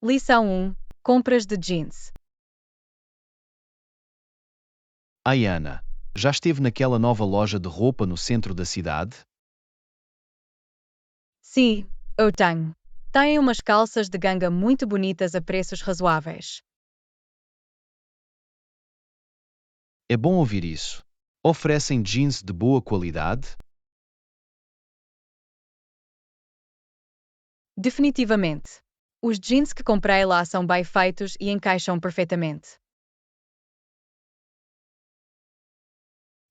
Lição 1. Compras de jeans. Ai Ana, já esteve naquela nova loja de roupa no centro da cidade? Sim, eu tenho. Tem umas calças de ganga muito bonitas a preços razoáveis. É bom ouvir isso. Oferecem jeans de boa qualidade? Definitivamente. Os jeans que comprei lá são bem feitos e encaixam perfeitamente.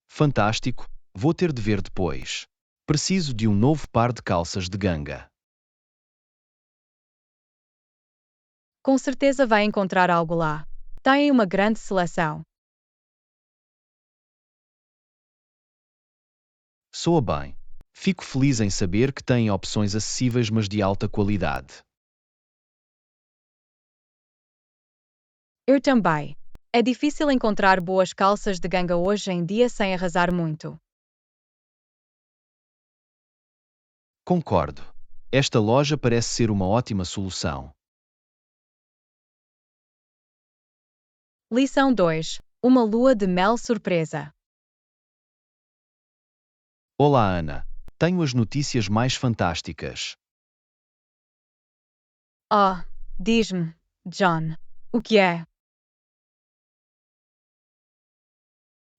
Fantástico, vou ter de ver depois. Preciso de um novo par de calças de ganga. Com certeza vai encontrar algo lá. Tem uma grande seleção. Soa bem. Fico feliz em saber que têm opções acessíveis mas de alta qualidade. Eu também. É difícil encontrar boas calças de ganga hoje em dia sem arrasar muito. Concordo. Esta loja parece ser uma ótima solução. Lição 2. Uma lua de mel surpresa. Olá Ana, tenho as notícias mais fantásticas. Oh, diz-me, John. O que é?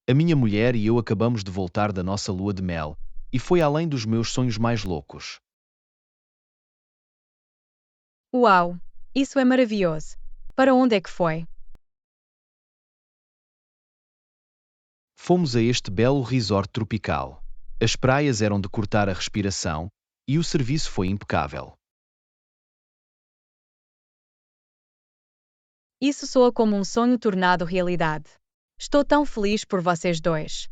A minha mulher e eu acabamos de voltar da nossa lua de mel, e foi além dos meus sonhos mais loucos. Uau! Isso é maravilhoso. Para onde é que foi? Fomos a este belo resort tropical. As praias eram de cortar a respiração, e o serviço foi impecável. Isso soa como um sonho tornado realidade. Estou tão feliz por vocês dois.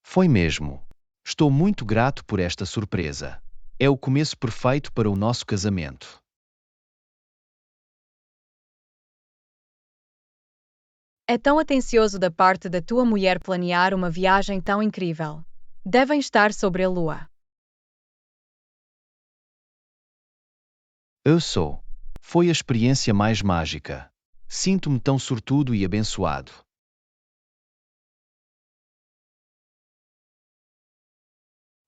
Foi mesmo. Estou muito grato por esta surpresa. É o começo perfeito para o nosso casamento. É tão atencioso da parte da tua mulher planear uma viagem tão incrível. Devem estar sobre a lua. Eu sou. Foi a experiência mais mágica. Sinto-me tão sortudo e abençoado.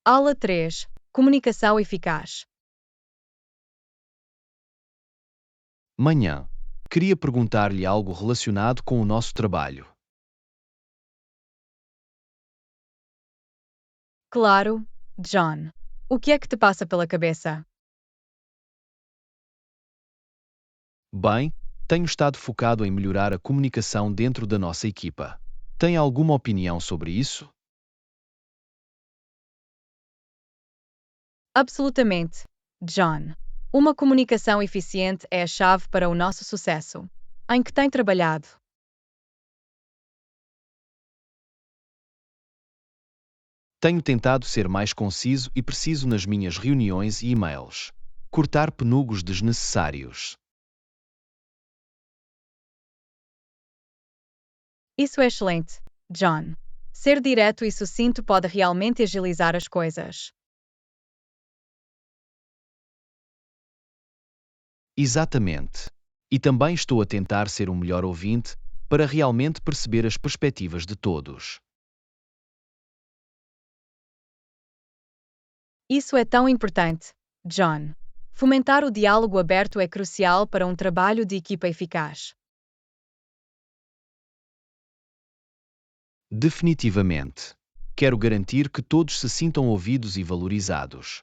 Aula 3. Comunicação eficaz. Manhã. Queria perguntar-lhe algo relacionado com o nosso trabalho. Claro, John. O que é que te passa pela cabeça? Bem, tenho estado focado em melhorar a comunicação dentro da nossa equipa. Tem alguma opinião sobre isso? Absolutamente, John. Uma comunicação eficiente é a chave para o nosso sucesso. Em que tem trabalhado? Tenho tentado ser mais conciso e preciso nas minhas reuniões e e-mails. Cortar penugos desnecessários. Isso é excelente, John. Ser direto e sucinto pode realmente agilizar as coisas. Exatamente. E também estou a tentar ser um melhor ouvinte para realmente perceber as perspectivas de todos. Isso é tão importante, John. Fomentar o diálogo aberto é crucial para um trabalho de equipa eficaz. Definitivamente. Quero garantir que todos se sintam ouvidos e valorizados.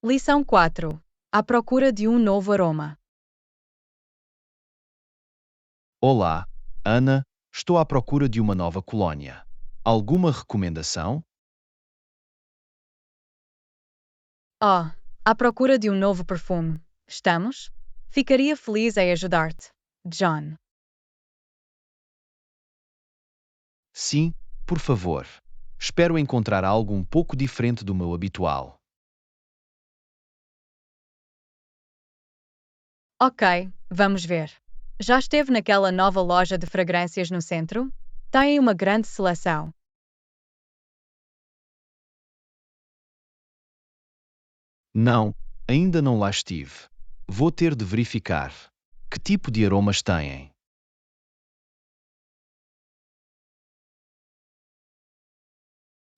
Lição 4. À procura de um novo aroma. Olá, Ana, estou à procura de uma nova colónia. Alguma recomendação? Oh, à procura de um novo perfume. Estamos? Ficaria feliz em ajudar-te, John. Sim, por favor. Espero encontrar algo um pouco diferente do meu habitual. Ok, vamos ver. Já esteve naquela nova loja de fragrâncias no centro? Tem uma grande seleção. Não, ainda não lá estive. Vou ter de verificar. Que tipo de aromas têm?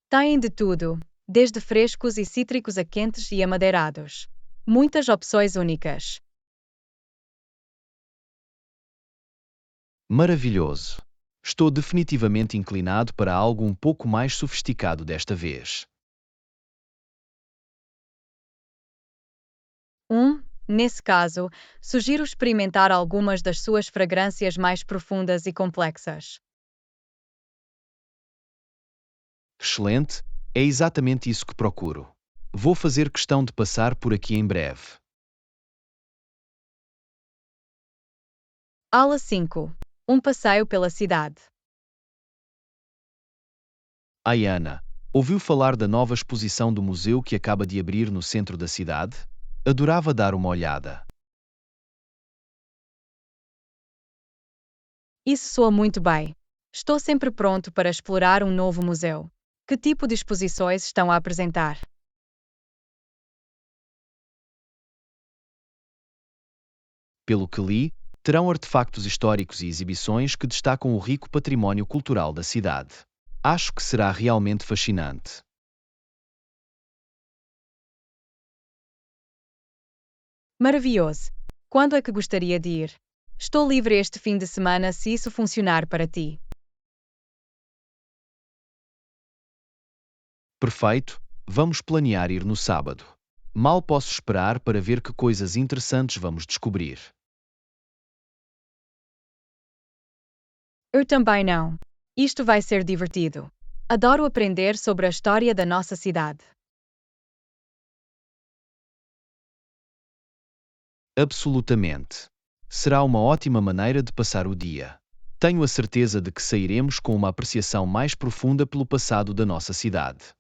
Têm de tudo, desde frescos e cítricos a quentes e amadeirados. Muitas opções únicas. Maravilhoso. Estou definitivamente inclinado para algo um pouco mais sofisticado desta vez. Nesse caso, sugiro experimentar algumas das suas fragrâncias mais profundas e complexas. Excelente, é exatamente isso que procuro. Vou fazer questão de passar por aqui em breve. Ala 5. Um passeio pela cidade. Ai, Ana, ouviu falar da nova exposição do museu que acaba de abrir no centro da cidade? Adorava dar uma olhada. Isso soa muito bem. Estou sempre pronto para explorar um novo museu. Que tipo de exposições estão a apresentar? Pelo que li, terão artefactos históricos e exibições que destacam o rico património cultural da cidade. Acho que será realmente fascinante. Maravilhoso! Quando é que gostaria de ir? Estou livre este fim de semana se isso funcionar para ti. Perfeito, vamos planear ir no sábado. Mal posso esperar para ver que coisas interessantes vamos descobrir. Eu também não. Isto vai ser divertido. Adoro aprender sobre a história da nossa cidade. Absolutamente. Será uma ótima maneira de passar o dia. Tenho a certeza de que sairemos com uma apreciação mais profunda pelo passado da nossa cidade.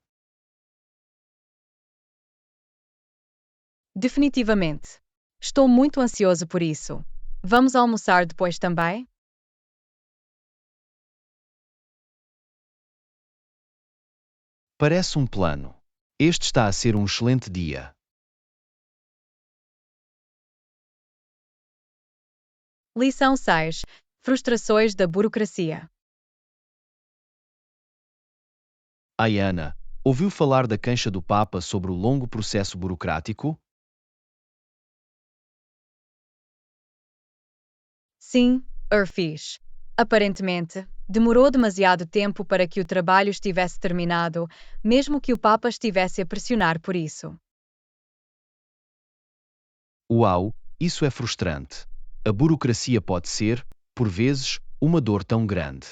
Definitivamente. Estou muito ansioso por isso. Vamos almoçar depois também? Parece um plano. Este está a ser um excelente dia. Lição 6. Frustrações da burocracia. Ai, Ana, ouviu falar da queixa do Papa sobre o longo processo burocrático? Sim, fiz. Aparentemente, demorou demasiado tempo para que o trabalho estivesse terminado, mesmo que o Papa estivesse a pressionar por isso. Uau, isso é frustrante. A burocracia pode ser, por vezes, uma dor tão grande.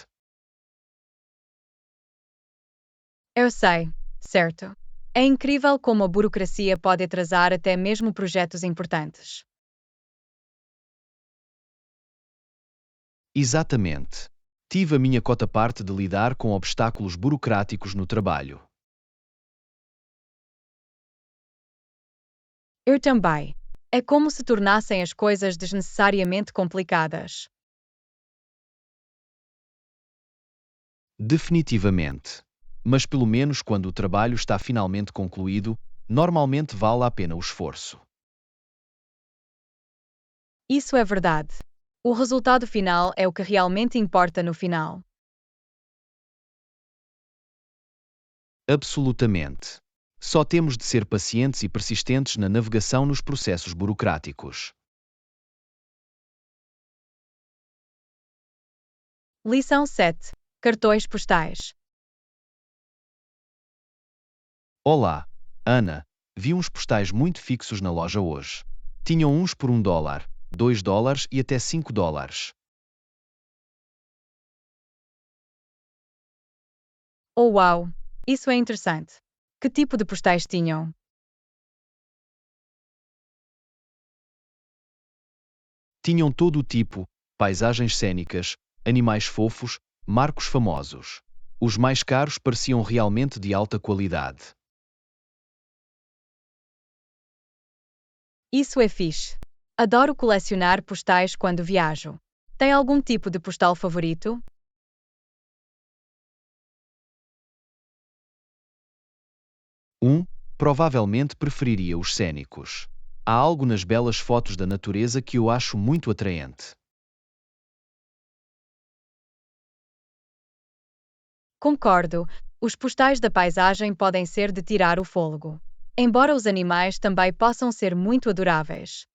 Eu sei, certo? É incrível como a burocracia pode atrasar até mesmo projetos importantes. Exatamente. Tive a minha cota parte de lidar com obstáculos burocráticos no trabalho. Eu também. É como se tornassem as coisas desnecessariamente complicadas. Definitivamente. Mas pelo menos quando o trabalho está finalmente concluído, normalmente vale a pena o esforço. Isso é verdade. O resultado final é o que realmente importa no final. Absolutamente. Só temos de ser pacientes e persistentes na navegação nos processos burocráticos. Lição 7. Cartões postais. Olá, Ana. Vi uns postais muito fixos na loja hoje. Tinham uns por $1, $2 e até $5. Oh, uau! Isso é interessante. Que tipo de postais tinham? Tinham todo o tipo, paisagens cênicas, animais fofos, marcos famosos. Os mais caros pareciam realmente de alta qualidade. Isso é fixe. Adoro colecionar postais quando viajo. Tem algum tipo de postal favorito? Um, provavelmente preferiria os cênicos. Há algo nas belas fotos da natureza que eu acho muito atraente. Concordo, os postais da paisagem podem ser de tirar o fôlego. Embora os animais também possam ser muito adoráveis.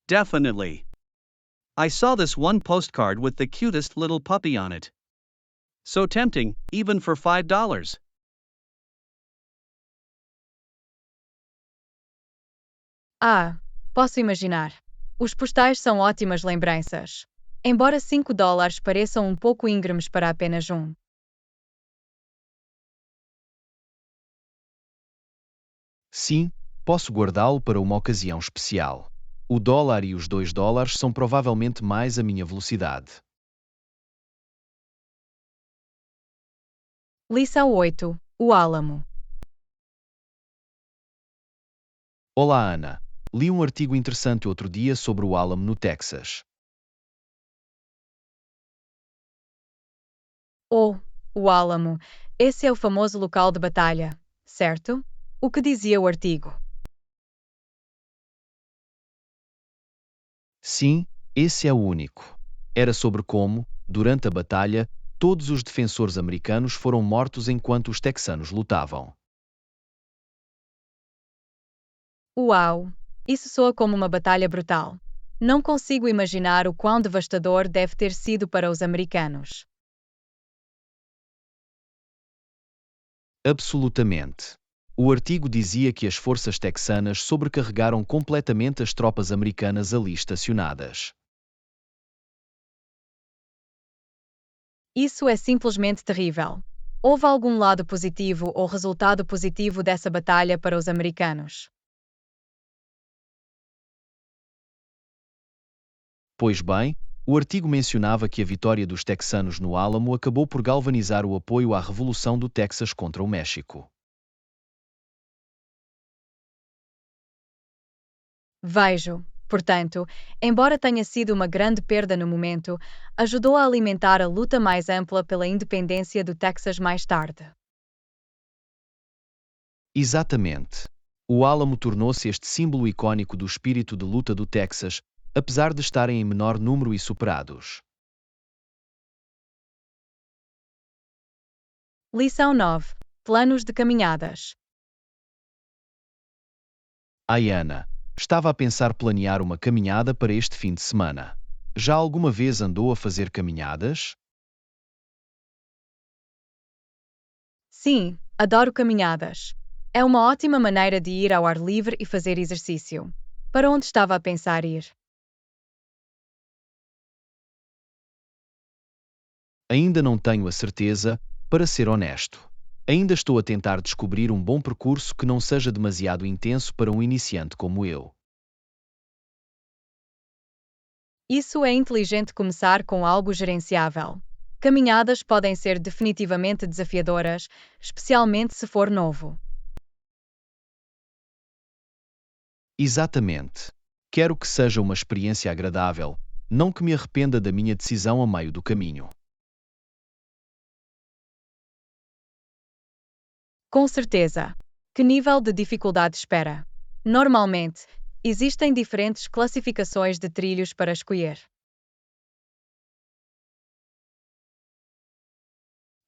Definitely. I saw this one postcard with the cutest little puppy on it. So tempting, even for $5. Ah, posso imaginar. Os postais são ótimas lembranças. Embora $5 pareçam um pouco íngremes para apenas um. Sim, posso guardá-lo para uma ocasião especial. O dólar e os $2 são provavelmente mais a minha velocidade. Lição 8. O Álamo. Olá, Ana. Li um artigo interessante outro dia sobre o Álamo no Texas. Oh, o Álamo. Esse é o famoso local de batalha, certo? O que dizia o artigo? Sim, esse é o único. Era sobre como, durante a batalha, todos os defensores americanos foram mortos enquanto os texanos lutavam. Uau! Isso soa como uma batalha brutal. Não consigo imaginar o quão devastador deve ter sido para os americanos. Absolutamente. O artigo dizia que as forças texanas sobrecarregaram completamente as tropas americanas ali estacionadas. Isso é simplesmente terrível. Houve algum lado positivo ou resultado positivo dessa batalha para os americanos? Pois bem, o artigo mencionava que a vitória dos texanos no Álamo acabou por galvanizar o apoio à Revolução do Texas contra o México. Vejo, portanto, embora tenha sido uma grande perda no momento, ajudou a alimentar a luta mais ampla pela independência do Texas mais tarde. Exatamente. O Álamo tornou-se este símbolo icônico do espírito de luta do Texas, apesar de estarem em menor número e superados. Lição 9. Planos de caminhadas. Ai, Ana, estava a pensar planear uma caminhada para este fim de semana. Já alguma vez andou a fazer caminhadas? Sim, adoro caminhadas. É uma ótima maneira de ir ao ar livre e fazer exercício. Para onde estava a pensar ir? Ainda não tenho a certeza, para ser honesto. Ainda estou a tentar descobrir um bom percurso que não seja demasiado intenso para um iniciante como eu. Isso é inteligente começar com algo gerenciável. Caminhadas podem ser definitivamente desafiadoras, especialmente se for novo. Exatamente. Quero que seja uma experiência agradável, não que me arrependa da minha decisão a meio do caminho. Com certeza. Que nível de dificuldade espera? Normalmente, existem diferentes classificações de trilhos para escolher.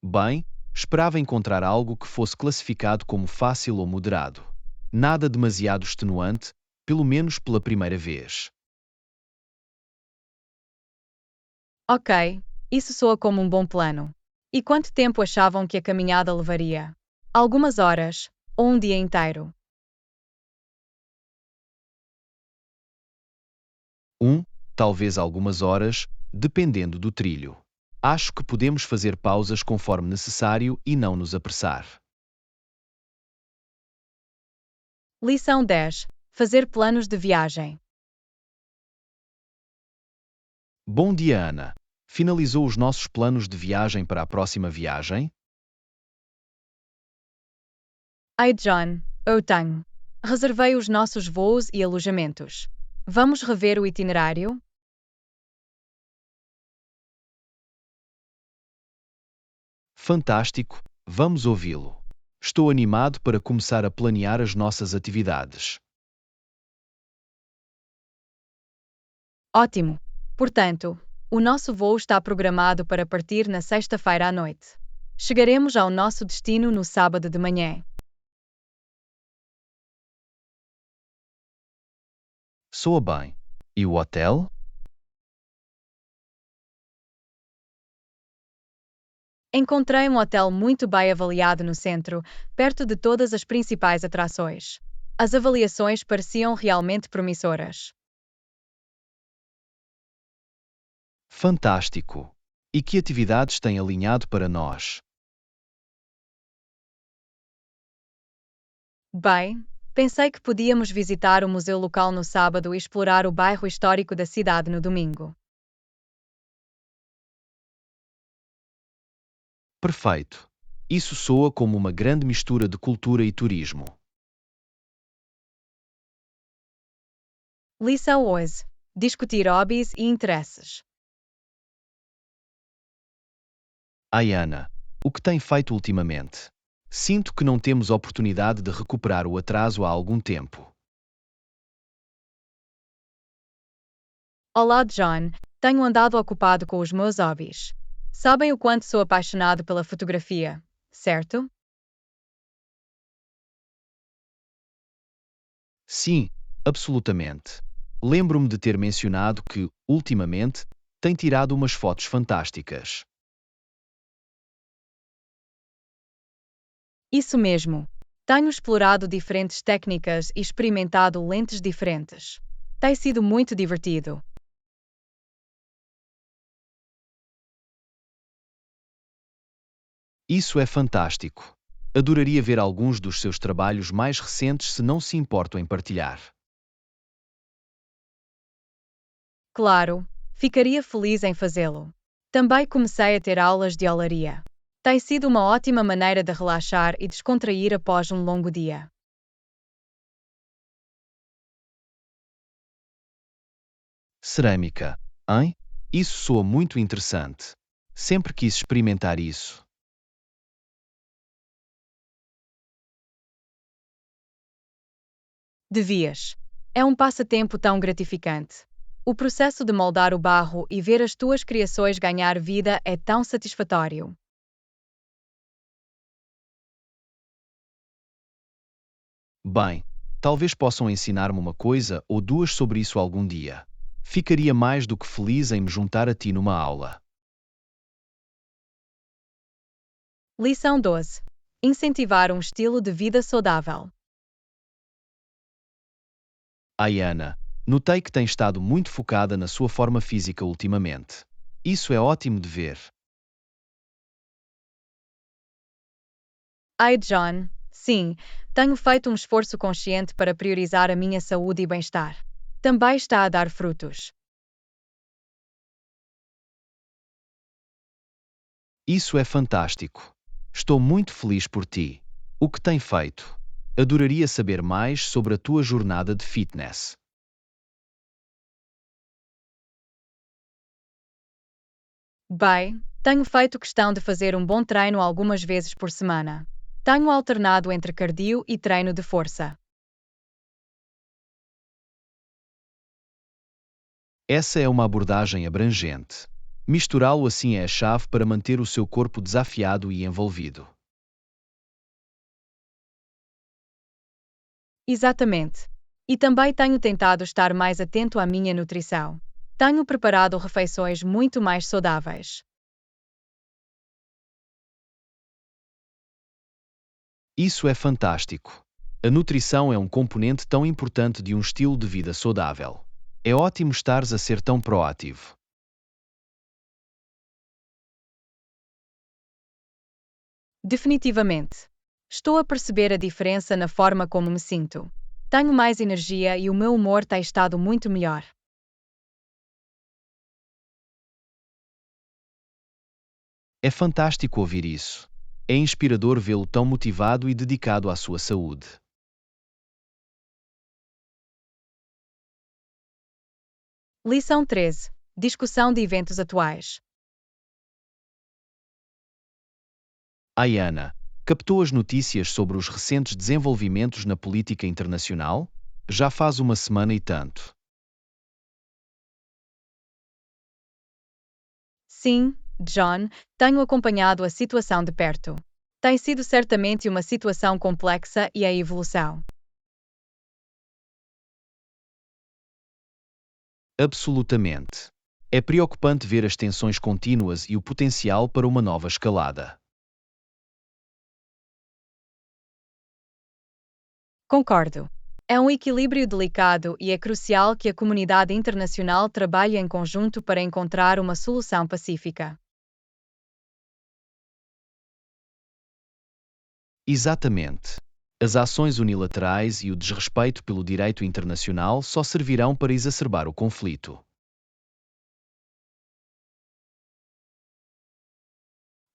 Bem, esperava encontrar algo que fosse classificado como fácil ou moderado. Nada demasiado extenuante, pelo menos pela primeira vez. Ok, isso soa como um bom plano. E quanto tempo achavam que a caminhada levaria? Algumas horas, ou um dia inteiro? Talvez algumas horas, dependendo do trilho. Acho que podemos fazer pausas conforme necessário e não nos apressar. Lição 10. Fazer planos de viagem. Bom dia, Ana. Finalizou os nossos planos de viagem para a próxima viagem? Ai, John, eu tenho. Reservei os nossos voos e alojamentos. Vamos rever o itinerário? Fantástico, vamos ouvi-lo. Estou animado para começar a planear as nossas atividades. Ótimo! Portanto, o nosso voo está programado para partir na sexta-feira à noite. Chegaremos ao nosso destino no sábado de manhã. Soa bem. E o hotel? Encontrei um hotel muito bem avaliado no centro, perto de todas as principais atrações. As avaliações pareciam realmente promissoras. Fantástico! E que atividades tem alinhado para nós? Bem, pensei que podíamos visitar o museu local no sábado e explorar o bairro histórico da cidade no domingo. Perfeito! Isso soa como uma grande mistura de cultura e turismo. Lição hoje: discutir hobbies e interesses. Ai, Ana, o que tem feito ultimamente? Sinto que não temos oportunidade de recuperar o atraso há algum tempo. Olá, John. Tenho andado ocupado com os meus hobbies. Sabem o quanto sou apaixonado pela fotografia, certo? Sim, absolutamente. Lembro-me de ter mencionado que, ultimamente, tem tirado umas fotos fantásticas. Isso mesmo. Tenho explorado diferentes técnicas e experimentado lentes diferentes. Tem sido muito divertido. Isso é fantástico. Adoraria ver alguns dos seus trabalhos mais recentes se não se importam em partilhar. Claro, ficaria feliz em fazê-lo. Também comecei a ter aulas de olaria. Tem sido uma ótima maneira de relaxar e descontrair após um longo dia. Cerâmica, hein? Isso soa muito interessante. Sempre quis experimentar isso. Devias. É um passatempo tão gratificante. O processo de moldar o barro e ver as tuas criações ganhar vida é tão satisfatório. Bem, talvez possam ensinar-me uma coisa ou duas sobre isso algum dia. Ficaria mais do que feliz em me juntar a ti numa aula. Lição 12. Incentivar um estilo de vida saudável. Ai, Ana, notei que tem estado muito focada na sua forma física ultimamente. Isso é ótimo de ver. Ai, John, sim, tenho feito um esforço consciente para priorizar a minha saúde e bem-estar. Também está a dar frutos. Isso é fantástico. Estou muito feliz por ti. O que tem feito? Adoraria saber mais sobre a tua jornada de fitness. Bem, tenho feito questão de fazer um bom treino algumas vezes por semana. Tenho alternado entre cardio e treino de força. Essa é uma abordagem abrangente. Misturá-lo assim é a chave para manter o seu corpo desafiado e envolvido. Exatamente. E também tenho tentado estar mais atento à minha nutrição. Tenho preparado refeições muito mais saudáveis. Isso é fantástico. A nutrição é um componente tão importante de um estilo de vida saudável. É ótimo estares a ser tão proativo. Definitivamente. Estou a perceber a diferença na forma como me sinto. Tenho mais energia e o meu humor tem estado muito melhor. É fantástico ouvir isso. É inspirador vê-lo tão motivado e dedicado à sua saúde. Lição 13. Discussão de eventos atuais. Ayana, captou as notícias sobre os recentes desenvolvimentos na política internacional? Já faz uma semana e tanto. Sim, John, tenho acompanhado a situação de perto. Tem sido certamente uma situação complexa e a evolução. Absolutamente. É preocupante ver as tensões contínuas e o potencial para uma nova escalada. Concordo. É um equilíbrio delicado e é crucial que a comunidade internacional trabalhe em conjunto para encontrar uma solução pacífica. Exatamente. As ações unilaterais e o desrespeito pelo direito internacional só servirão para exacerbar o conflito.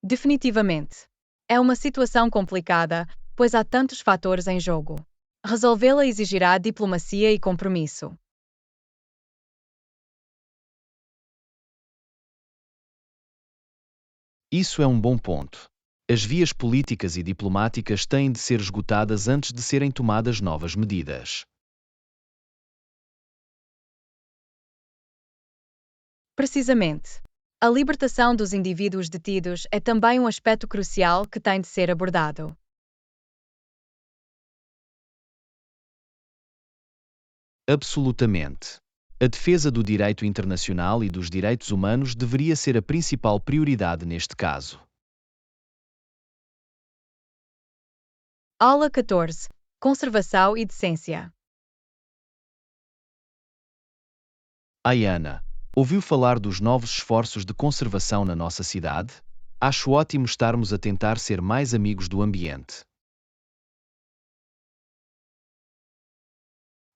Definitivamente. É uma situação complicada, pois há tantos fatores em jogo. Resolvê-la exigirá diplomacia e compromisso. Isso é um bom ponto. As vias políticas e diplomáticas têm de ser esgotadas antes de serem tomadas novas medidas. Precisamente. A libertação dos indivíduos detidos é também um aspecto crucial que tem de ser abordado. Absolutamente. A defesa do direito internacional e dos direitos humanos deveria ser a principal prioridade neste caso. Aula 14. Conservação e decência. Ayana, ouviu falar dos novos esforços de conservação na nossa cidade? Acho ótimo estarmos a tentar ser mais amigos do ambiente.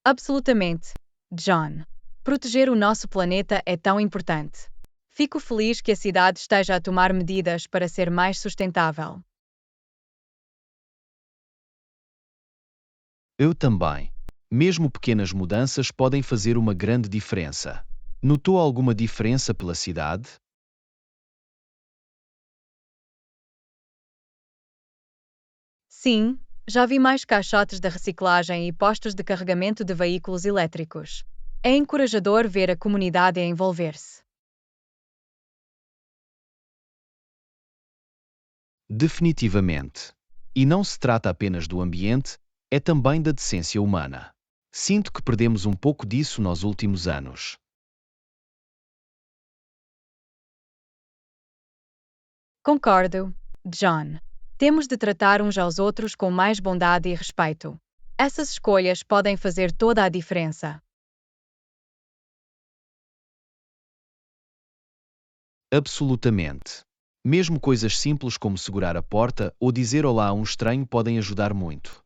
Absolutamente. John. Proteger o nosso planeta é tão importante. Fico feliz que a cidade esteja a tomar medidas para ser mais sustentável. Eu também. Mesmo pequenas mudanças podem fazer uma grande diferença. Notou alguma diferença pela cidade? Sim, já vi mais caixotes de reciclagem e postos de carregamento de veículos elétricos. É encorajador ver a comunidade a envolver-se. Definitivamente. E não se trata apenas do ambiente, é também da decência humana. Sinto que perdemos um pouco disso nos últimos anos. Concordo, John. Temos de tratar uns aos outros com mais bondade e respeito. Essas escolhas podem fazer toda a diferença. Absolutamente. Mesmo coisas simples como segurar a porta ou dizer olá a um estranho podem ajudar muito.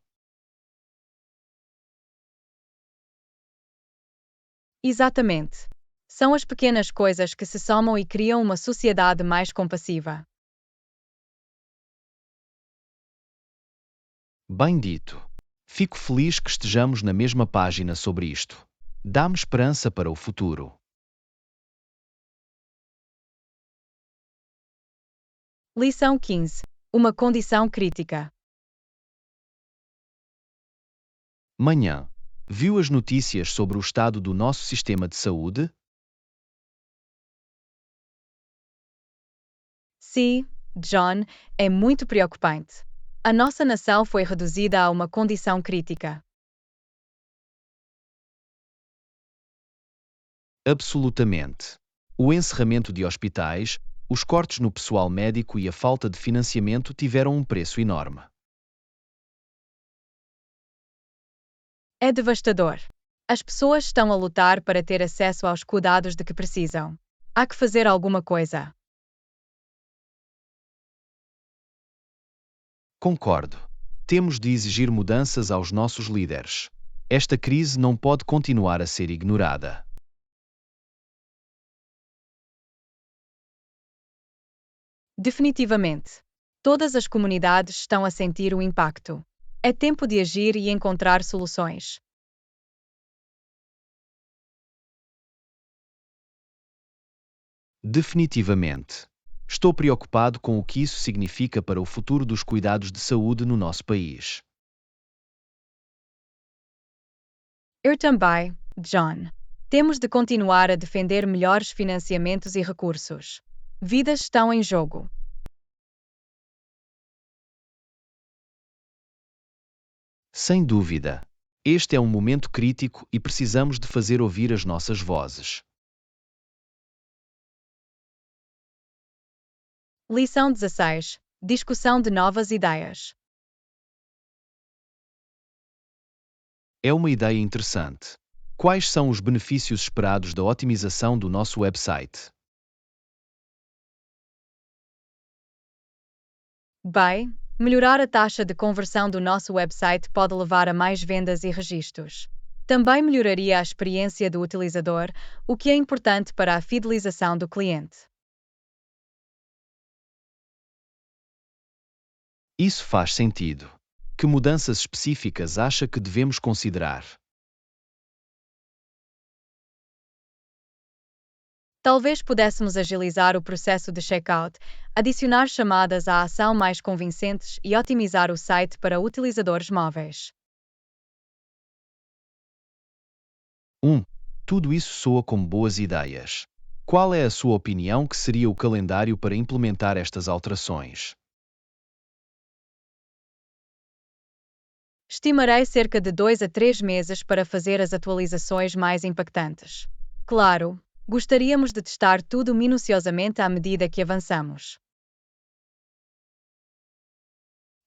Exatamente. São as pequenas coisas que se somam e criam uma sociedade mais compassiva. Bem dito. Fico feliz que estejamos na mesma página sobre isto. Dá-me esperança para o futuro. Lição 15. Uma condição crítica. Manhã. Viu as notícias sobre o estado do nosso sistema de saúde? Sim, John, é muito preocupante. A nossa nação foi reduzida a uma condição crítica. Absolutamente. O encerramento de hospitais, os cortes no pessoal médico e a falta de financiamento tiveram um preço enorme. É devastador. As pessoas estão a lutar para ter acesso aos cuidados de que precisam. Há que fazer alguma coisa. Concordo. Temos de exigir mudanças aos nossos líderes. Esta crise não pode continuar a ser ignorada. Definitivamente. Todas as comunidades estão a sentir o impacto. É tempo de agir e encontrar soluções. Definitivamente. Estou preocupado com o que isso significa para o futuro dos cuidados de saúde no nosso país. Eu também, John. Temos de continuar a defender melhores financiamentos e recursos. Vidas estão em jogo. Sem dúvida. Este é um momento crítico e precisamos de fazer ouvir as nossas vozes. Lição 16. Discussão de novas ideias. É uma ideia interessante. Quais são os benefícios esperados da otimização do nosso website? Bem, melhorar a taxa de conversão do nosso website pode levar a mais vendas e registros. Também melhoraria a experiência do utilizador, o que é importante para a fidelização do cliente. Isso faz sentido. Que mudanças específicas acha que devemos considerar? Talvez pudéssemos agilizar o processo de checkout, adicionar chamadas à ação mais convincentes e otimizar o site para utilizadores móveis. Tudo isso soa como boas ideias. Qual é a sua opinião que seria o calendário para implementar estas alterações? Estimarei cerca de 2 a 3 meses para fazer as atualizações mais impactantes. Claro, gostaríamos de testar tudo minuciosamente à medida que avançamos.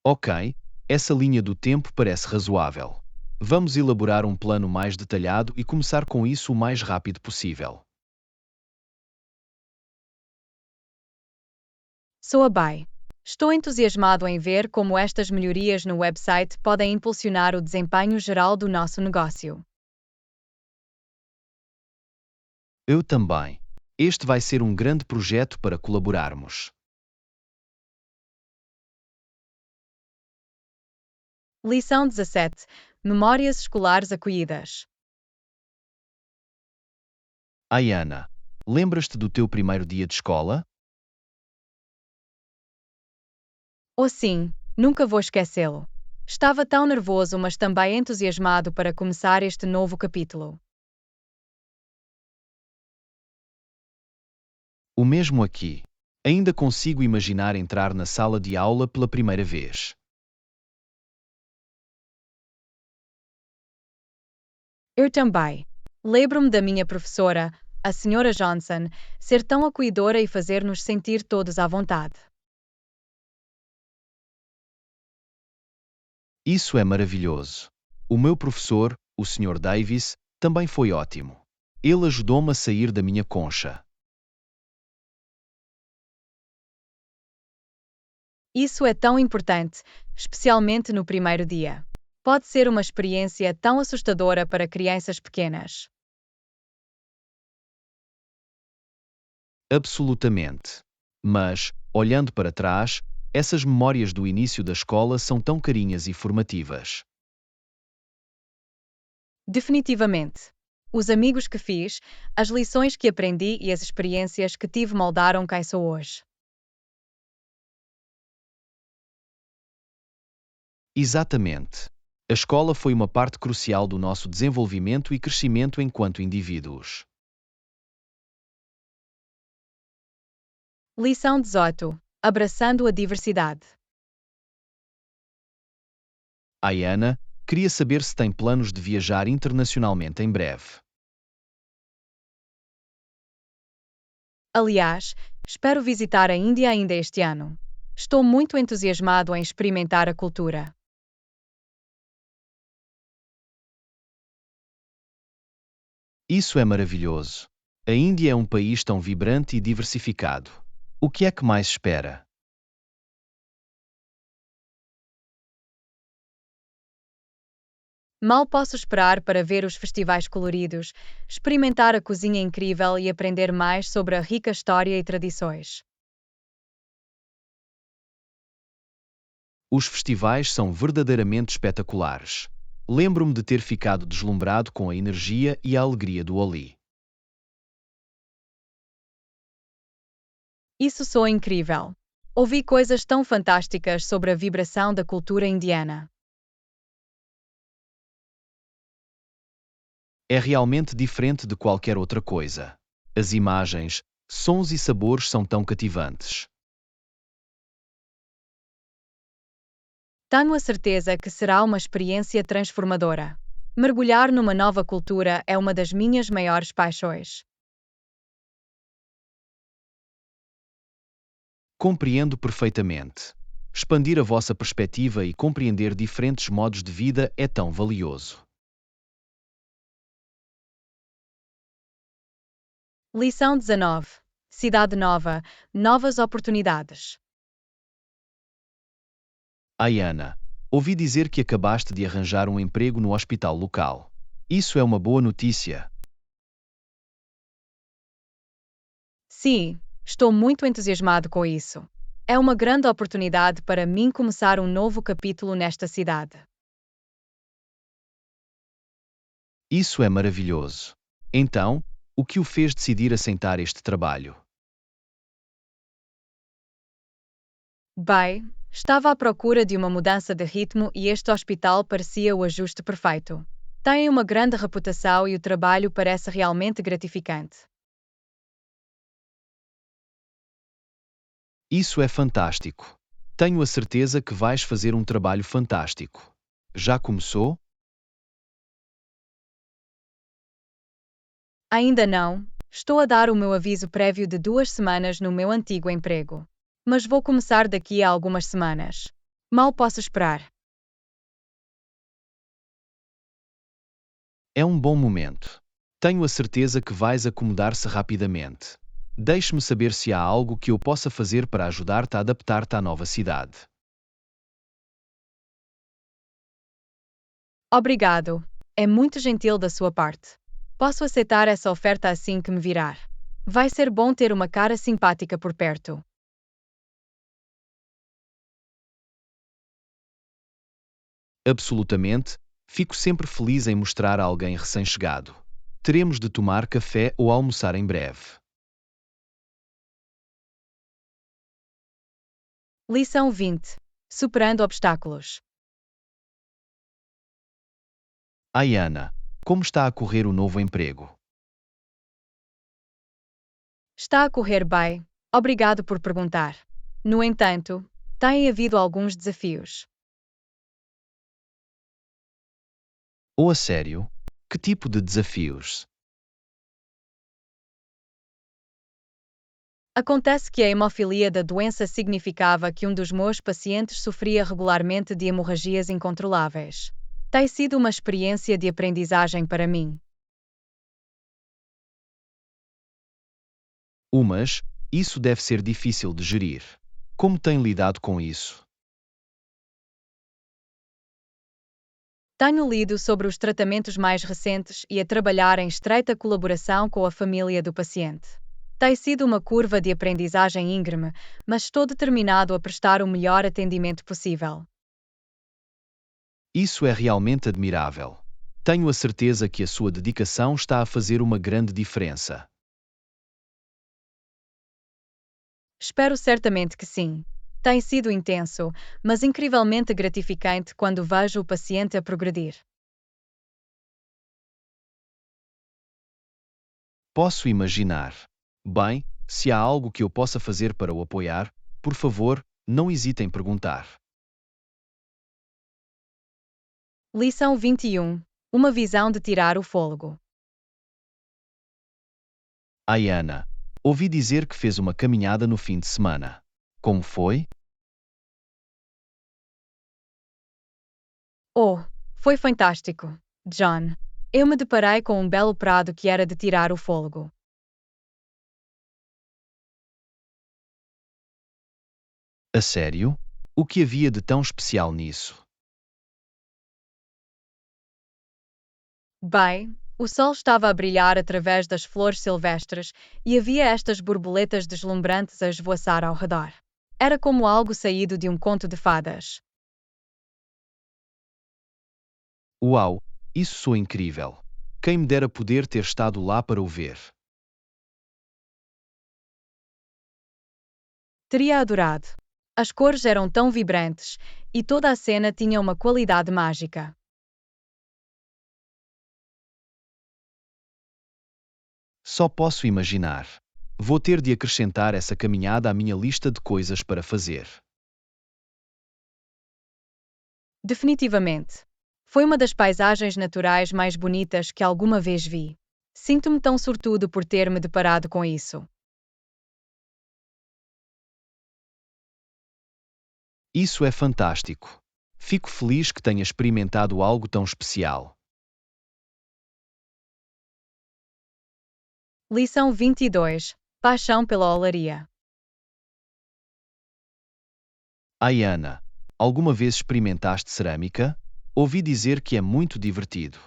Ok, essa linha do tempo parece razoável. Vamos elaborar um plano mais detalhado e começar com isso o mais rápido possível. Soa bem. Estou entusiasmado em ver como estas melhorias no website podem impulsionar o desempenho geral do nosso negócio. Eu também. Este vai ser um grande projeto para colaborarmos. Lição 17. Memórias escolares acolhidas. Ayana, lembras-te do teu primeiro dia de escola? Oh sim, nunca vou esquecê-lo. Estava tão nervoso, mas também entusiasmado para começar este novo capítulo. O mesmo aqui. Ainda consigo imaginar entrar na sala de aula pela primeira vez. Eu também. Lembro-me da minha professora, a Sra. Johnson, ser tão acolhedora e fazer-nos sentir todos à vontade. Isso é maravilhoso. O meu professor, o Sr. Davis, também foi ótimo. Ele ajudou-me a sair da minha concha. Isso é tão importante, especialmente no primeiro dia. Pode ser uma experiência tão assustadora para crianças pequenas. Absolutamente. Mas, olhando para trás, essas memórias do início da escola são tão carinhas e formativas. Definitivamente. Os amigos que fiz, as lições que aprendi e as experiências que tive moldaram quem sou hoje. Exatamente. A escola foi uma parte crucial do nosso desenvolvimento e crescimento enquanto indivíduos. Lição 18. Abraçando a diversidade. Ayana, queria saber se tem planos de viajar internacionalmente em breve. Aliás, espero visitar a Índia ainda este ano. Estou muito entusiasmado em experimentar a cultura. Isso é maravilhoso. A Índia é um país tão vibrante e diversificado. O que é que mais espera? Mal posso esperar para ver os festivais coloridos, experimentar a cozinha incrível e aprender mais sobre a rica história e tradições. Os festivais são verdadeiramente espetaculares. Lembro-me de ter ficado deslumbrado com a energia e a alegria do Holi. Isso soa incrível. Ouvi coisas tão fantásticas sobre a vibração da cultura indiana. É realmente diferente de qualquer outra coisa. As imagens, sons e sabores são tão cativantes. Tenho a certeza que será uma experiência transformadora. Mergulhar numa nova cultura é uma das minhas maiores paixões. Compreendo perfeitamente. Expandir a vossa perspectiva e compreender diferentes modos de vida é tão valioso. Lição 19. Cidade nova, novas oportunidades. Ayana, ouvi dizer que acabaste de arranjar um emprego no hospital local. Isso é uma boa notícia. Sim, estou muito entusiasmado com isso. É uma grande oportunidade para mim começar um novo capítulo nesta cidade. Isso é maravilhoso. Então, o que o fez decidir aceitar este trabalho? Bem, estava à procura de uma mudança de ritmo e este hospital parecia o ajuste perfeito. Tem uma grande reputação e o trabalho parece realmente gratificante. Isso é fantástico. Tenho a certeza que vais fazer um trabalho fantástico. Já começou? Ainda não, estou a dar o meu aviso prévio de 2 semanas no meu antigo emprego. Mas vou começar daqui a algumas semanas. Mal posso esperar. É um bom momento. Tenho a certeza que vais acomodar-se rapidamente. Deixe-me saber se há algo que eu possa fazer para ajudar-te a adaptar-te à nova cidade. Obrigado. É muito gentil da sua parte. Posso aceitar essa oferta assim que me virar. Vai ser bom ter uma cara simpática por perto. Absolutamente, fico sempre feliz em mostrar a alguém recém-chegado. Teremos de tomar café ou almoçar em breve. Lição 20. Superando obstáculos. Ayana, como está a correr o novo emprego? Está a correr bem. Obrigado por perguntar. No entanto, têm havido alguns desafios. Ou a sério? Que tipo de desafios? Acontece que a hemofilia da doença significava que um dos meus pacientes sofria regularmente de hemorragias incontroláveis. Tem sido uma experiência de aprendizagem para mim. Mas, isso deve ser difícil de gerir. Como tem lidado com isso? Tenho lido sobre os tratamentos mais recentes e a trabalhar em estreita colaboração com a família do paciente. Tem sido uma curva de aprendizagem íngreme, mas estou determinado a prestar o melhor atendimento possível. Isso é realmente admirável. Tenho a certeza que a sua dedicação está a fazer uma grande diferença. Espero certamente que sim. Tem sido intenso, mas incrivelmente gratificante quando vejo o paciente a progredir. Posso imaginar. Bem, se há algo que eu possa fazer para o apoiar, por favor, não hesite em perguntar. Lição 21. Uma visão de tirar o fôlego. Ayana, ouvi dizer que fez uma caminhada no fim de semana. Como foi? Oh, foi fantástico, John. Eu me deparei com um belo prado que era de tirar o fôlego. A sério? O que havia de tão especial nisso? Bem, o sol estava a brilhar através das flores silvestres e havia estas borboletas deslumbrantes a esvoaçar ao redor. Era como algo saído de um conto de fadas. Uau, isso soa incrível. Quem me dera poder ter estado lá para o ver. Teria adorado. As cores eram tão vibrantes e toda a cena tinha uma qualidade mágica. Só posso imaginar. Vou ter de acrescentar essa caminhada à minha lista de coisas para fazer. Definitivamente. Foi uma das paisagens naturais mais bonitas que alguma vez vi. Sinto-me tão sortudo por ter me deparado com isso. Isso é fantástico. Fico feliz que tenha experimentado algo tão especial. Lição 22. Paixão pela olaria. Ai, Ana, alguma vez experimentaste cerâmica? Ouvi dizer que é muito divertido.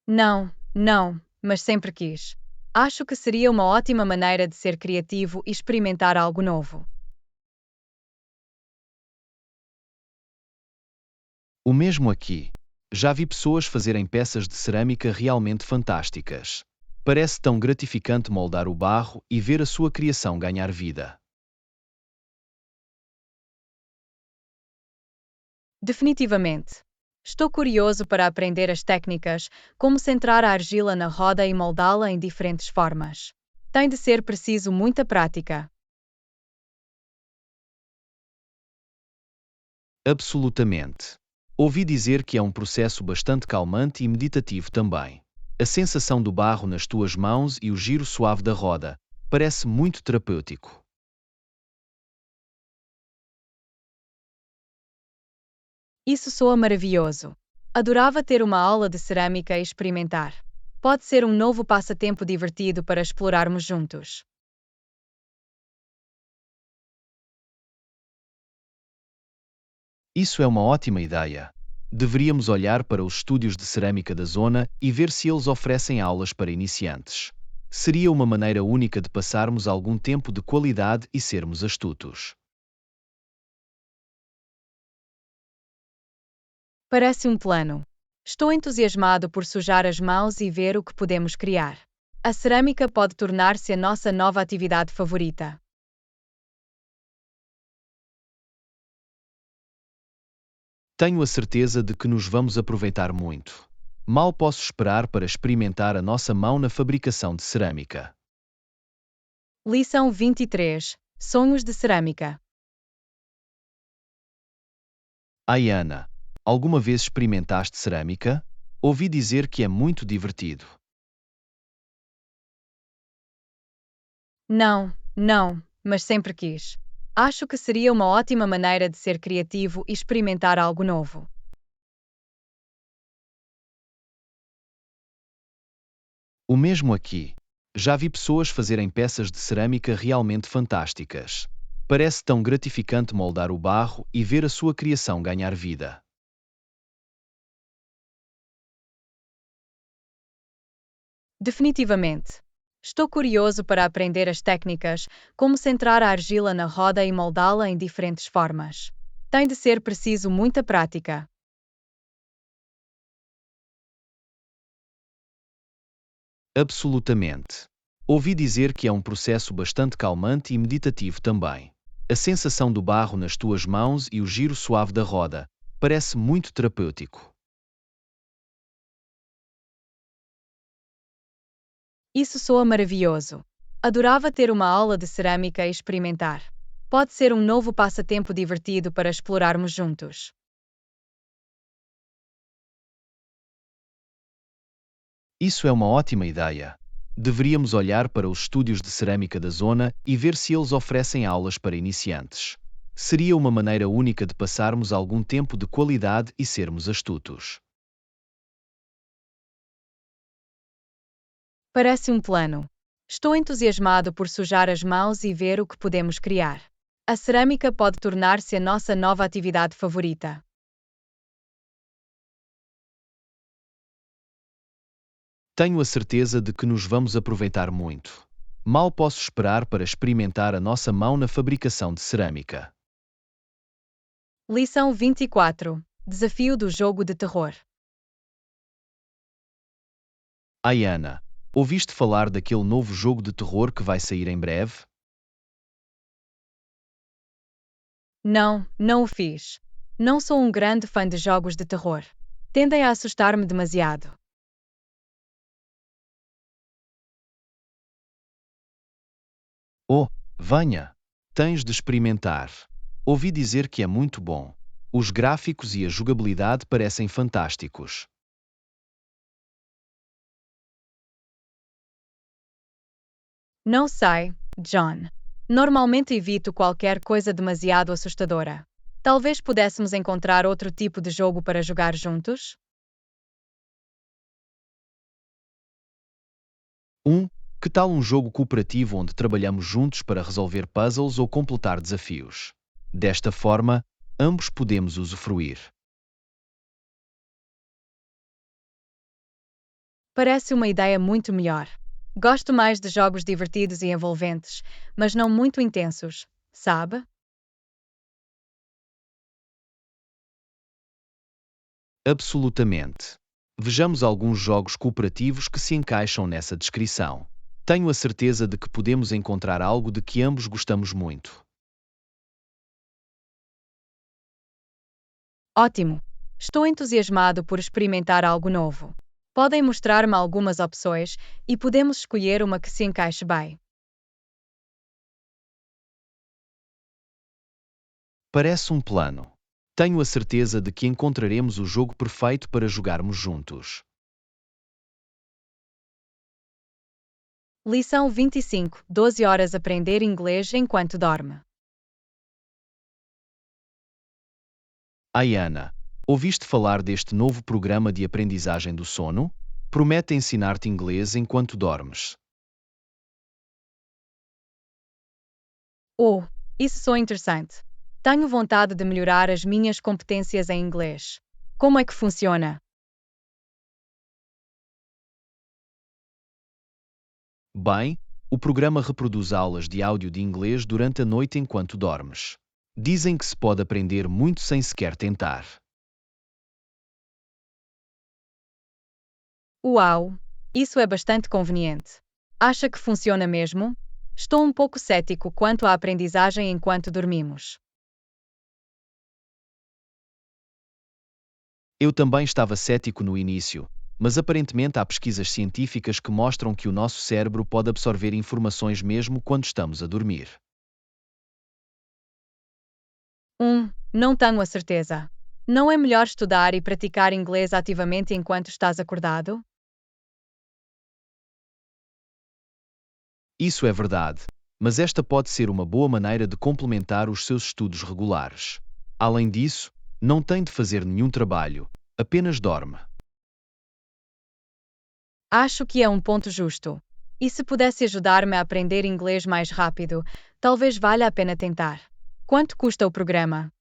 Não, mas sempre quis. Acho que seria uma ótima maneira de ser criativo e experimentar algo novo. O mesmo aqui. Já vi pessoas fazerem peças de cerâmica realmente fantásticas. Parece tão gratificante moldar o barro e ver a sua criação ganhar vida. Definitivamente. Estou curioso para aprender as técnicas, como centrar a argila na roda e moldá-la em diferentes formas. Tem de ser preciso muita prática. Absolutamente. Ouvi dizer que é um processo bastante calmante e meditativo também. A sensação do barro nas tuas mãos e o giro suave da roda parece muito terapêutico. Isso soa maravilhoso. Adorava ter uma aula de cerâmica e experimentar. Pode ser um novo passatempo divertido para explorarmos juntos. Isso é uma ótima ideia. Deveríamos olhar para os estúdios de cerâmica da zona e ver se eles oferecem aulas para iniciantes. Seria uma maneira única de passarmos algum tempo de qualidade e sermos astutos. Parece um plano. Estou entusiasmado por sujar as mãos e ver o que podemos criar. A cerâmica pode tornar-se a nossa nova atividade favorita. Tenho a certeza de que nos vamos aproveitar muito. Mal posso esperar para experimentar a nossa mão na fabricação de cerâmica. Lição 23. Sonhos de cerâmica. Ai, Ana, alguma vez experimentaste cerâmica? Ouvi dizer que é muito divertido. Não, mas sempre quis. Acho que seria uma ótima maneira de ser criativo e experimentar algo novo. O mesmo aqui. Já vi pessoas fazerem peças de cerâmica realmente fantásticas. Parece tão gratificante moldar o barro e ver a sua criação ganhar vida. Definitivamente. Estou curioso para aprender as técnicas, como centrar a argila na roda e moldá-la em diferentes formas. Tem de ser preciso muita prática. Absolutamente. Ouvi dizer que é um processo bastante calmante e meditativo também. A sensação do barro nas tuas mãos e o giro suave da roda parece muito terapêutico. Isso soa maravilhoso. Adorava ter uma aula de cerâmica e experimentar. Pode ser um novo passatempo divertido para explorarmos juntos. Isso é uma ótima ideia. Deveríamos olhar para os estúdios de cerâmica da zona e ver se eles oferecem aulas para iniciantes. Seria uma maneira única de passarmos algum tempo de qualidade e sermos astutos. Parece um plano. Estou entusiasmado por sujar as mãos e ver o que podemos criar. A cerâmica pode tornar-se a nossa nova atividade favorita. Tenho a certeza de que nos vamos aproveitar muito. Mal posso esperar para experimentar a nossa mão na fabricação de cerâmica. Lição 24. Desafio do jogo de terror. Ai, Ana, Ouviste falar daquele novo jogo de terror que vai sair em breve? Não, não o fiz. Não sou um grande fã de jogos de terror. Tendem a assustar-me demasiado. Oh, venha! Tens de experimentar. Ouvi dizer que é muito bom. Os gráficos e a jogabilidade parecem fantásticos. Não sei, John. Normalmente evito qualquer coisa demasiado assustadora. Talvez pudéssemos encontrar outro tipo de jogo para jogar juntos? Que tal um jogo cooperativo onde trabalhamos juntos para resolver puzzles ou completar desafios? Desta forma, ambos podemos usufruir. Parece uma ideia muito melhor. Gosto mais de jogos divertidos e envolventes, mas não muito intensos, sabe? Absolutamente. Vejamos alguns jogos cooperativos que se encaixam nessa descrição. Tenho a certeza de que podemos encontrar algo de que ambos gostamos muito. Ótimo! Estou entusiasmado por experimentar algo novo. Podem mostrar-me algumas opções e podemos escolher uma que se encaixe bem. Parece um plano. Tenho a certeza de que encontraremos o jogo perfeito para jogarmos juntos. Lição 25: 12 horas aprender inglês enquanto dorme. Ana, ouviste falar deste novo programa de aprendizagem do sono? Promete ensinar-te inglês enquanto dormes. Oh, isso soa interessante. Tenho vontade de melhorar as minhas competências em inglês. Como é que funciona? Bem, o programa reproduz aulas de áudio de inglês durante a noite enquanto dormes. Dizem que se pode aprender muito sem sequer tentar. Uau! Isso é bastante conveniente. Acha que funciona mesmo? Estou um pouco cético quanto à aprendizagem enquanto dormimos. Eu também estava cético no início, mas aparentemente há pesquisas científicas que mostram que o nosso cérebro pode absorver informações mesmo quando estamos a dormir. Não tenho a certeza. Não é melhor estudar e praticar inglês ativamente enquanto estás acordado? Isso é verdade, mas esta pode ser uma boa maneira de complementar os seus estudos regulares. Além disso, não tem de fazer nenhum trabalho, apenas dorme. Acho que é um ponto justo. E se pudesse ajudar-me a aprender inglês mais rápido, talvez valha a pena tentar. Quanto custa o programa?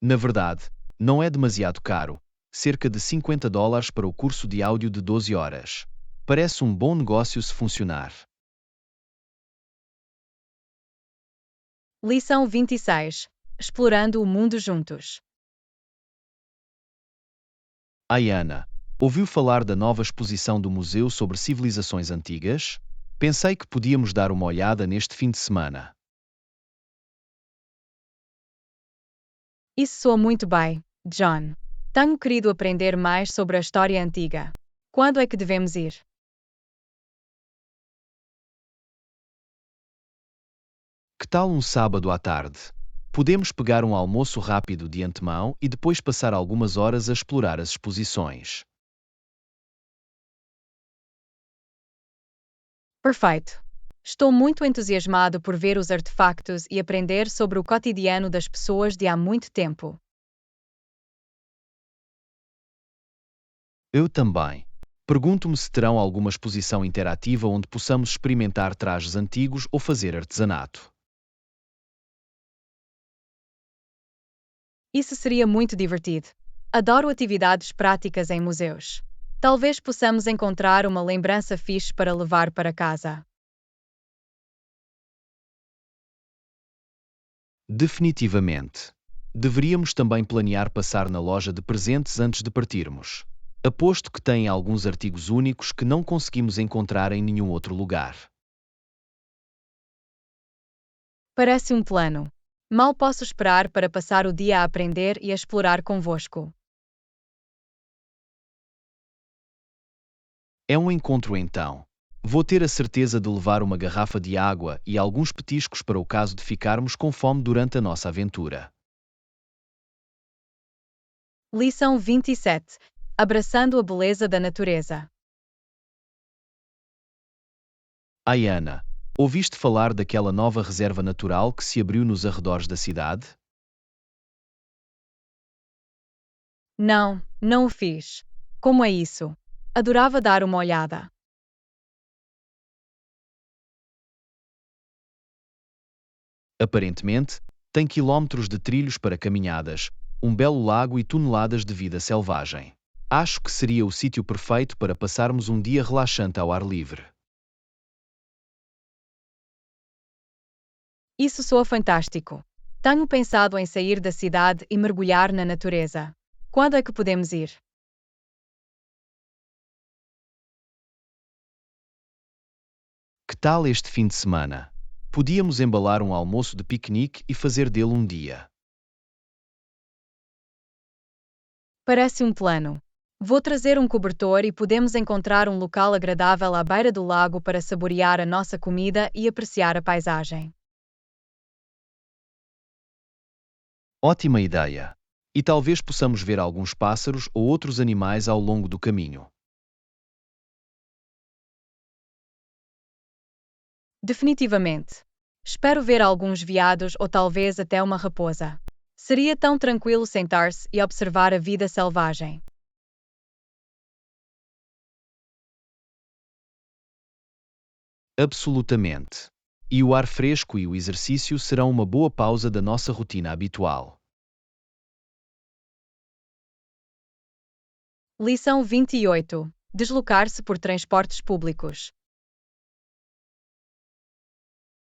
Na verdade, não é demasiado caro, cerca de $50 para o curso de áudio de 12 horas. Parece um bom negócio se funcionar. Lição 26: Explorando o mundo juntos. Ana, ouviu falar da nova exposição do Museu sobre Civilizações Antigas? Pensei que podíamos dar uma olhada neste fim de semana. Isso soa muito bem, John. Tenho querido aprender mais sobre a história antiga. Quando é que devemos ir? Que tal um sábado à tarde? Podemos pegar um almoço rápido de antemão e depois passar algumas horas a explorar as exposições. Perfeito. Estou muito entusiasmado por ver os artefactos e aprender sobre o cotidiano das pessoas de há muito tempo. Eu também. Pergunto-me se terão alguma exposição interativa onde possamos experimentar trajes antigos ou fazer artesanato. Isso seria muito divertido. Adoro atividades práticas em museus. Talvez possamos encontrar uma lembrança fixe para levar para casa. Definitivamente. Deveríamos também planear passar na loja de presentes antes de partirmos. Aposto que tem alguns artigos únicos que não conseguimos encontrar em nenhum outro lugar. Parece um plano. Mal posso esperar para passar o dia a aprender e a explorar convosco. É um encontro então. Vou ter a certeza de levar uma garrafa de água e alguns petiscos para o caso de ficarmos com fome durante a nossa aventura. Lição 27. Abraçando a beleza da natureza. Ai, Ana, ouviste falar daquela nova reserva natural que se abriu nos arredores da cidade? Não, não o fiz. Como é isso? Adorava dar uma olhada. Aparentemente, tem quilómetros de trilhos para caminhadas, um belo lago e toneladas de vida selvagem. Acho que seria o sítio perfeito para passarmos um dia relaxante ao ar livre. Isso soa fantástico. Tenho pensado em sair da cidade e mergulhar na natureza. Quando é que podemos ir? Que tal este fim de semana? Podíamos embalar um almoço de piquenique e fazer dele um dia. Parece um plano. Vou trazer um cobertor e podemos encontrar um local agradável à beira do lago para saborear a nossa comida e apreciar a paisagem. Ótima ideia! E talvez possamos ver alguns pássaros ou outros animais ao longo do caminho. Definitivamente. Espero ver alguns veados ou talvez até uma raposa. Seria tão tranquilo sentar-se e observar a vida selvagem. Absolutamente. E o ar fresco e o exercício serão uma boa pausa da nossa rotina habitual. Lição 28. Deslocar-se por transportes públicos.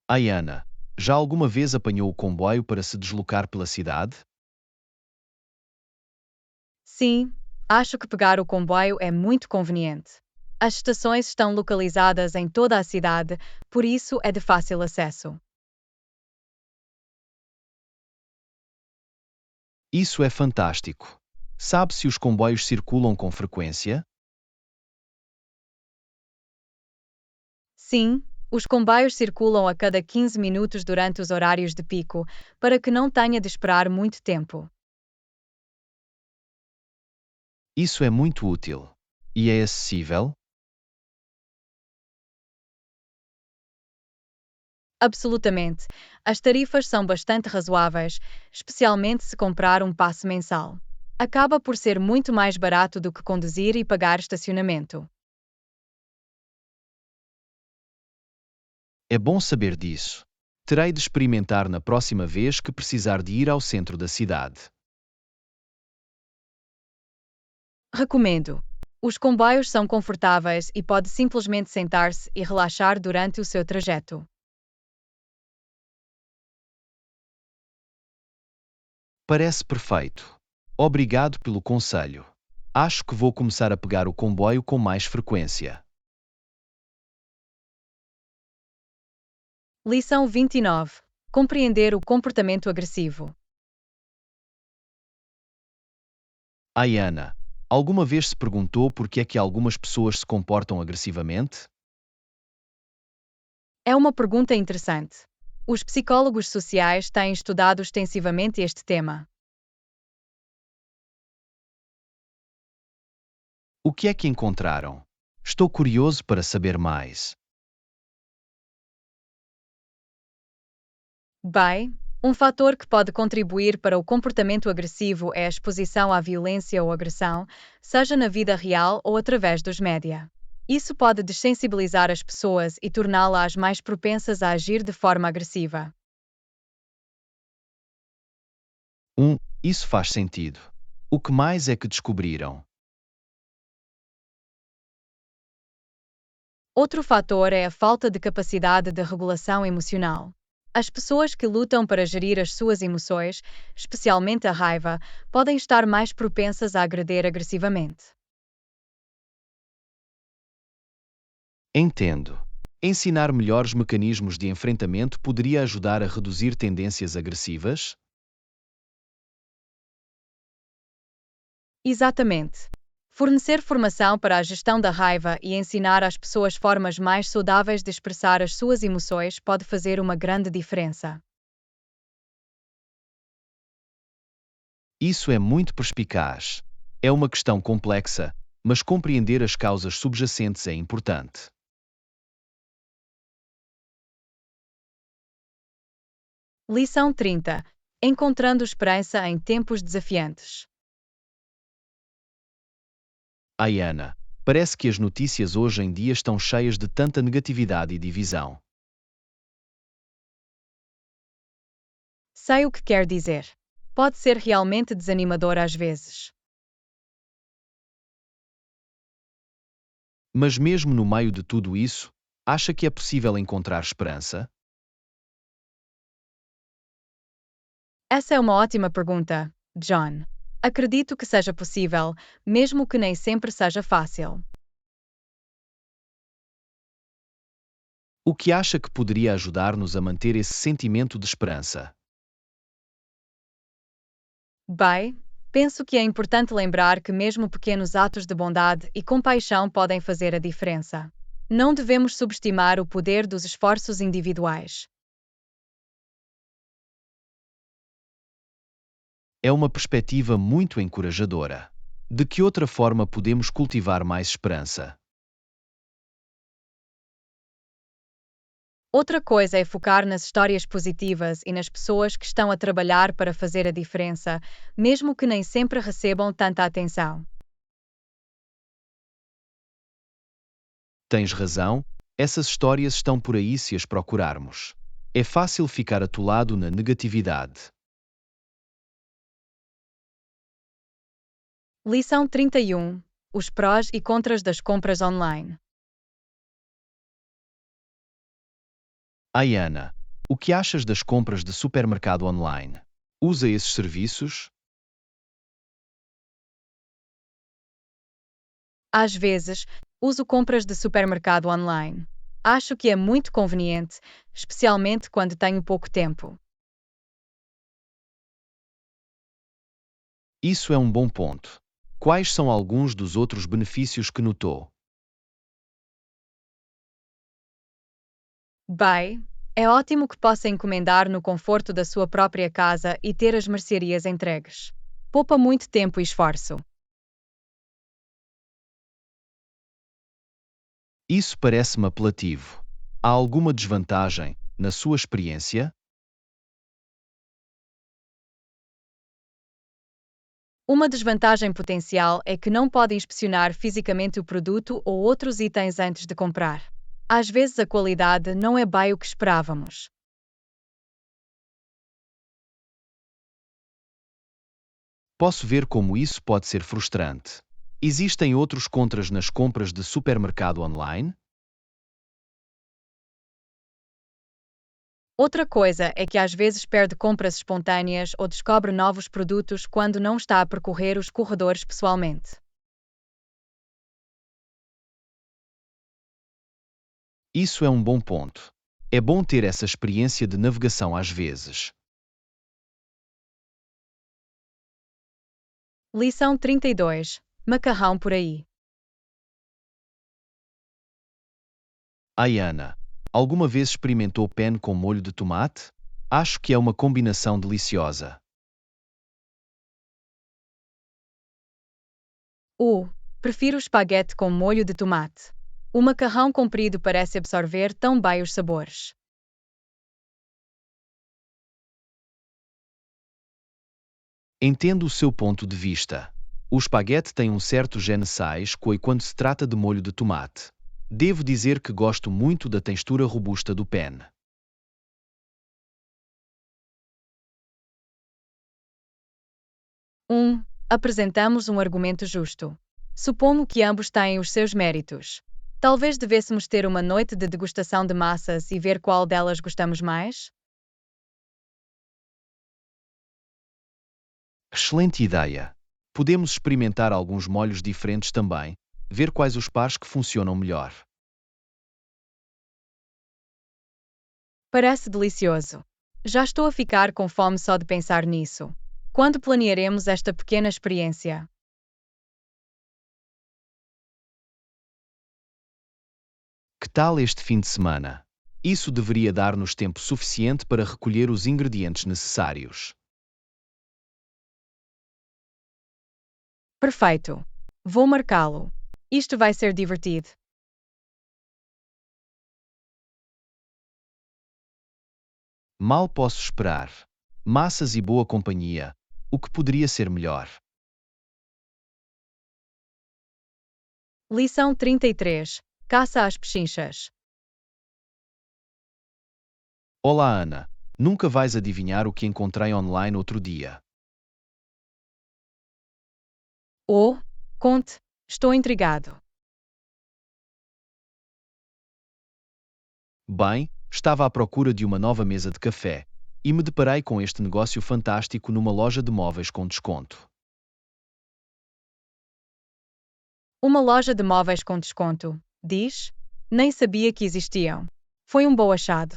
Ai, Ana, já alguma vez apanhou o comboio para se deslocar pela cidade? Sim, acho que pegar o comboio é muito conveniente. As estações estão localizadas em toda a cidade, por isso é de fácil acesso. Isso é fantástico. Sabe se os comboios circulam com frequência? Sim, os comboios circulam a cada 15 minutos durante os horários de pico, para que não tenha de esperar muito tempo. Isso é muito útil. E é acessível? Absolutamente. As tarifas são bastante razoáveis, especialmente se comprar um passe mensal. Acaba por ser muito mais barato do que conduzir e pagar estacionamento. É bom saber disso. Terei de experimentar na próxima vez que precisar de ir ao centro da cidade. Recomendo. Os comboios são confortáveis e pode simplesmente sentar-se e relaxar durante o seu trajeto. Parece perfeito. Obrigado pelo conselho. Acho que vou começar a pegar o comboio com mais frequência. Lição 29. Compreender o comportamento agressivo. Ai, Ana, alguma vez se perguntou por que é que algumas pessoas se comportam agressivamente? É uma pergunta interessante. Os psicólogos sociais têm estudado extensivamente este tema. O que é que encontraram? Estou curioso para saber mais. Bem, um fator que pode contribuir para o comportamento agressivo é a exposição à violência ou agressão, seja na vida real ou através dos média. Isso pode dessensibilizar as pessoas e torná-las mais propensas a agir de forma agressiva. Isso faz sentido. O que mais é que descobriram? Outro fator é a falta de capacidade de regulação emocional. As pessoas que lutam para gerir as suas emoções, especialmente a raiva, podem estar mais propensas a agredir agressivamente. Entendo. Ensinar melhores mecanismos de enfrentamento poderia ajudar a reduzir tendências agressivas? Exatamente. Fornecer formação para a gestão da raiva e ensinar às pessoas formas mais saudáveis de expressar as suas emoções pode fazer uma grande diferença. Isso é muito perspicaz. É uma questão complexa, mas compreender as causas subjacentes é importante. Lição 30. Encontrando esperança em tempos desafiantes. Ayana, parece que as notícias hoje em dia estão cheias de tanta negatividade e divisão. Sei o que quer dizer. Pode ser realmente desanimador às vezes. Mas mesmo no meio de tudo isso, acha que é possível encontrar esperança? Essa é uma ótima pergunta, John. Acredito que seja possível, mesmo que nem sempre seja fácil. O que acha que poderia ajudar-nos a manter esse sentimento de esperança? Bem, penso que é importante lembrar que mesmo pequenos atos de bondade e compaixão podem fazer a diferença. Não devemos subestimar o poder dos esforços individuais. É uma perspectiva muito encorajadora. De que outra forma podemos cultivar mais esperança? Outra coisa é focar nas histórias positivas e nas pessoas que estão a trabalhar para fazer a diferença, mesmo que nem sempre recebam tanta atenção. Tens razão, essas histórias estão por aí se as procurarmos. É fácil ficar atolado na negatividade. Lição 31. Os prós e contras das compras online. Ayana, o que achas das compras de supermercado online? Usa esses serviços? Às vezes, uso compras de supermercado online. Acho que é muito conveniente, especialmente quando tenho pouco tempo. Isso é um bom ponto. Quais são alguns dos outros benefícios que notou? Bem, é ótimo que possa encomendar no conforto da sua própria casa e ter as mercearias entregues. Poupa muito tempo e esforço. Isso parece-me apelativo. Há alguma desvantagem, na sua experiência? Uma desvantagem potencial é que não pode inspecionar fisicamente o produto ou outros itens antes de comprar. Às vezes a qualidade não é bem o que esperávamos. Posso ver como isso pode ser frustrante. Existem outros contras nas compras de supermercado online? Outra coisa é que às vezes perde compras espontâneas ou descobre novos produtos quando não está a percorrer os corredores pessoalmente. Isso é um bom ponto. É bom ter essa experiência de navegação às vezes. Lição 32. Macarrão por aí. Ayana, alguma vez experimentou penne com molho de tomate? Acho que é uma combinação deliciosa. Prefiro espaguete com molho de tomate. O macarrão comprido parece absorver tão bem os sabores. Entendo o seu ponto de vista. O espaguete tem um certo je ne sais quoi quando se trata de molho de tomate. Devo dizer que gosto muito da textura robusta do penne. Apresentamos um argumento justo. Suponho que ambos têm os seus méritos. Talvez devêssemos ter uma noite de degustação de massas e ver qual delas gostamos mais? Excelente ideia! Podemos experimentar alguns molhos diferentes também, ver quais os pares que funcionam melhor. Parece delicioso. Já estou a ficar com fome só de pensar nisso. Quando planearemos esta pequena experiência? Que tal este fim de semana? Isso deveria dar-nos tempo suficiente para recolher os ingredientes necessários. Perfeito. Vou marcá-lo. Isto vai ser divertido. Mal posso esperar. Massas e boa companhia. O que poderia ser melhor? Lição 33. Caça às pechinchas. Olá, Ana. Nunca vais adivinhar o que encontrei online outro dia. Oh, conte. Estou intrigado. Bem, estava à procura de uma nova mesa de café e me deparei com este negócio fantástico numa loja de móveis com desconto. Uma loja de móveis com desconto, diz? Nem sabia que existiam. Foi um bom achado.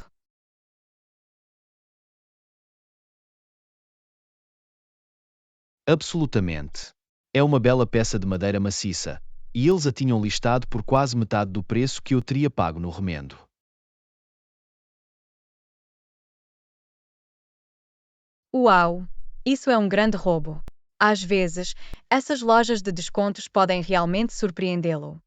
Absolutamente. É uma bela peça de madeira maciça, e eles a tinham listado por quase metade do preço que eu teria pago no remendo. Uau! Isso é um grande roubo. Às vezes, essas lojas de descontos podem realmente surpreendê-lo.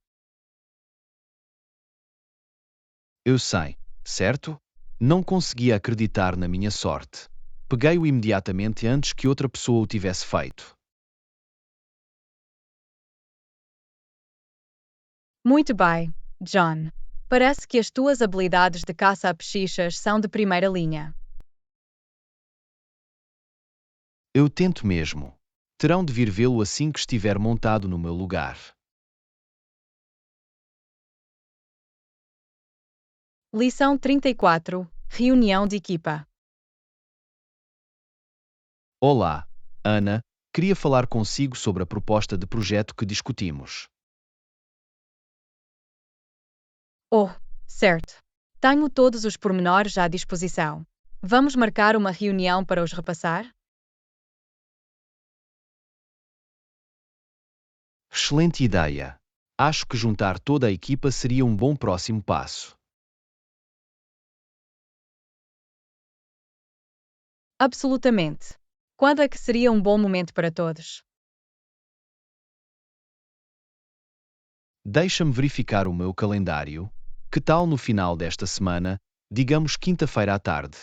Eu sei, certo? Não conseguia acreditar na minha sorte. Peguei-o imediatamente antes que outra pessoa o tivesse feito. Muito bem, John. Parece que as tuas habilidades de caça a pechinchas são de primeira linha. Eu tento mesmo. Terão de vir vê-lo assim que estiver montado no meu lugar. Lição 34. Reunião de equipa. Olá, Ana. Queria falar consigo sobre a proposta de projeto que discutimos. Oh, certo. Tenho todos os pormenores à disposição. Vamos marcar uma reunião para os repassar? Excelente ideia. Acho que juntar toda a equipa seria um bom próximo passo. Absolutamente. Quando é que seria um bom momento para todos? Deixa-me verificar o meu calendário. Que tal no final desta semana, digamos quinta-feira à tarde?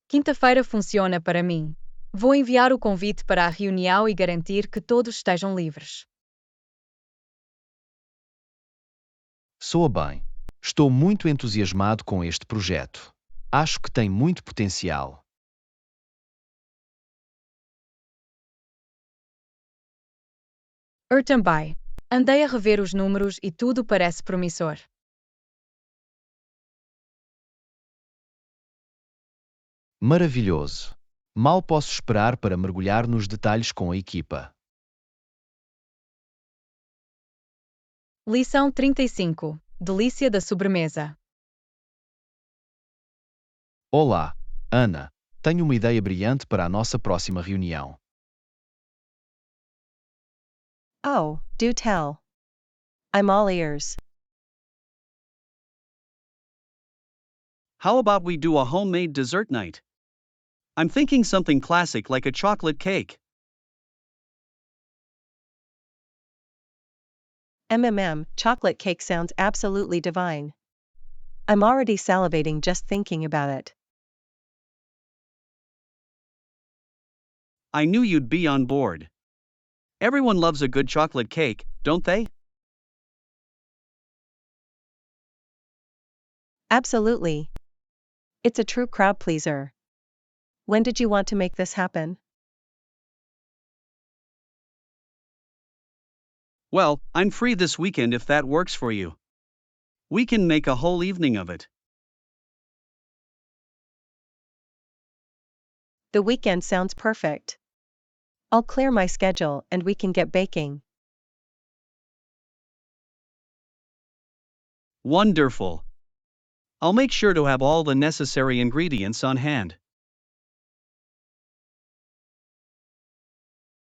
Quinta-feira funciona para mim. Vou enviar o convite para a reunião e garantir que todos estejam livres. Soa bem. Estou muito entusiasmado com este projeto. Acho que tem muito potencial. Eu também. Andei a rever os números e tudo parece promissor. Maravilhoso. Mal posso esperar para mergulhar nos detalhes com a equipa. Lição 35. Delícia da sobremesa. Olá, Ana. Tenho uma ideia brilhante para a nossa próxima reunião. Oh, do tell. I'm all ears. How about we do a homemade dessert night? I'm thinking something classic like a chocolate cake. Chocolate cake sounds absolutely divine. I'm already salivating just thinking about it. I knew you'd be on board. Everyone loves a good chocolate cake, don't they? Absolutely. It's a true crowd pleaser. When did you want to make this happen? Well, I'm free this weekend if that works for you. We can make a whole evening of it. The weekend sounds perfect. I'll clear my schedule and we can get baking. Wonderful. I'll make sure to have all the necessary ingredients on hand.